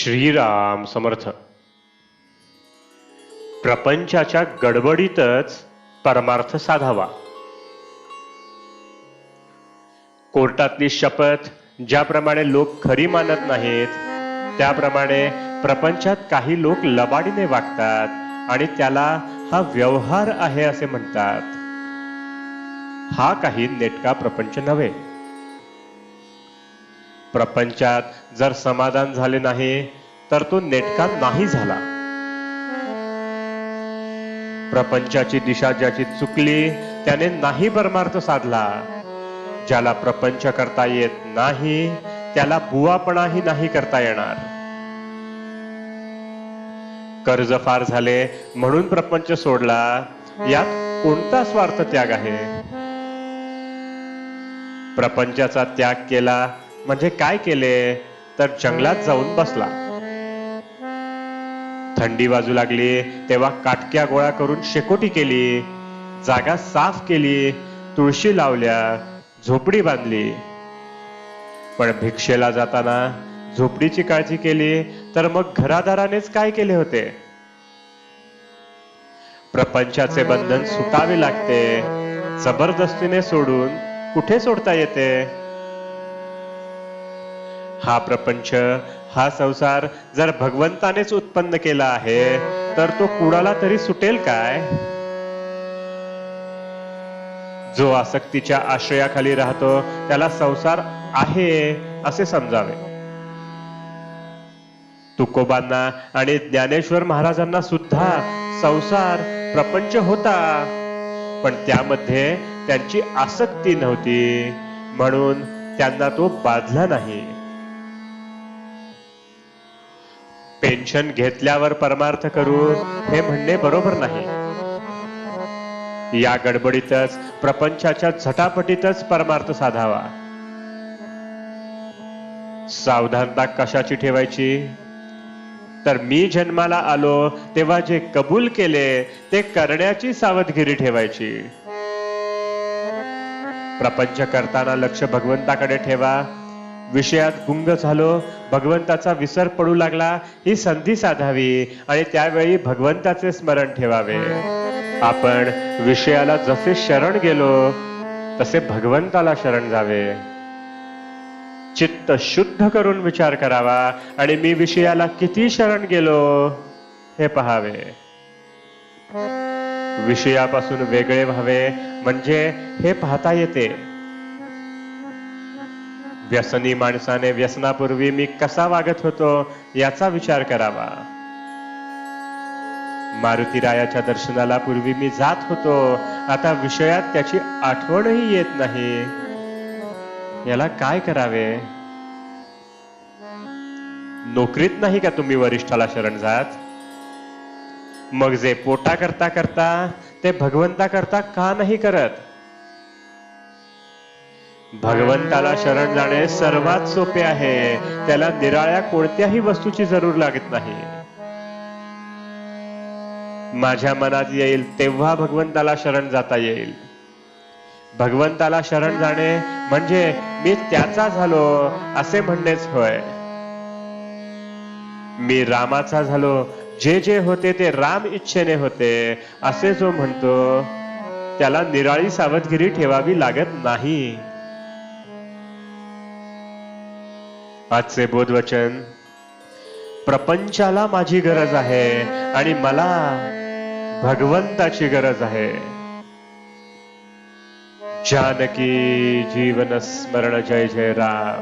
श्रीराम समर्थ. प्रपंचाच्या गडबडीतच परमार्थ साधावा. कोर्टातली शपथ ज्याप्रमाणे लोक खरी मानत नाहीत, त्याप्रमाणे प्रपंचात काही लोक लबाडीने वागतात आणि त्याला हा व्यवहार आहे असे म्हणतात. हा काही नेटका प्रपंच नव्हे. प्रपंचात जर समाधान झाले नाही तर तो नेटका नाही झाला. प्रपंचाची दिशा ज्याची चुकली त्याने नाही परमार्थ साधला. ज्याला प्रपंच करता येत नाही त्याला बुवापणाही नाही करता येणार. कर्ज फार झाले म्हणून प्रपंच सोडला, यात कोणता स्वार्थ त्याग आहे? प्रपंचाचा त्याग केला म्हणजे काय केले तर जंगलात जाऊन बसला. थंडी वाजू लागली तेव्हा काटक्या गोळा करून शेकोटी केली, जागा साफ केली, तुळशी लावल्या, झोपडी बांधली. पण भिक्षेला जाताना झोपडीची काळजी केली तर मग घरादारानेच काय केले होते? प्रपंचाचे बंधन सुटावे लागते. जबरदस्तीने सोडून कुठे सोडता येते? हा प्रपंच, हा संसार जर भगवंतानेच उत्पन्न केला आहे तर तो कुणाला तरी सुटेल काय? जो आसक्तीच्या आश्रयाखाली राहतो त्याला संसार आहे असे समजावे. तुकोबांना आणि ज्ञानेश्वर महाराजांना सुद्धा संसार प्रपंच होता, पण त्यामध्ये त्यांची आसक्ती नव्हती म्हणून त्यांना तो बाधला नाही. पेन्शन घेतल्यावर परमार्थ करू हे म्हणणे बरोबर नाही. या गडबडीतच प्रपंचाच्या झटापटीतच परमार्थ साधावा. सावधानता कशाची ठेवायची? तर मी जन्माला आलो तेव्हा जे कबूल केले ते करण्याची सावधगिरी ठेवायची. प्रपंच करताना लक्ष भगवंताकडे ठेवा. विषयात गुंग झालो, भगवंताचा विसर पडू लागला, ही संधी साधावी आणि त्यावेळी भगवंताचे स्मरण ठेवावे. आपण विषयाला जसे शरण गेलो तसे भगवंताला शरण जावे. चित्त शुद्ध करून विचार करावा आणि मी विषयाला किती शरण गेलो हे पहावे. विषयापासून वेगळे व्हावे म्हणजे हे पाहता येते. व्यसनी माणसाने व्यसनापूर्वी मी कसा वागत होतो याचा विचार करावा. मारुतीरायाच्या दर्शनाला पूर्वी मी जात होतो, आता विषयात त्याची आठवणही येत नाही. याला काय करावे? नोकरीत नाही का तुम्ही वरिष्ठाला शरण जात? मग जे पोटा करता करता ते भगवंता करता का नाही करत? भगवंताला शरण जाणे सर्वात सोपे आहे. त्याला निराळ्या कोणत्याही वस्तूची जरूर लागत नाही. माझ्या मनात येईल तेव्हा भगवंताला शरण जाता येईल. भगवंताला शरण जाणे म्हणजे मी त्याचा झालो असे म्हणणेच होय. मी रामाचा झालो, जे जे होते ते राम इच्छेने होते असे जो म्हणतो त्याला निराळी सावधगिरी ठेवावी लागत नाही. आजचे बोधवचन: प्रपंचाला माझी गरज आहे आणि मला भगवंताची गरज आहे. जानकी जीवन स्मरण जय जय राम.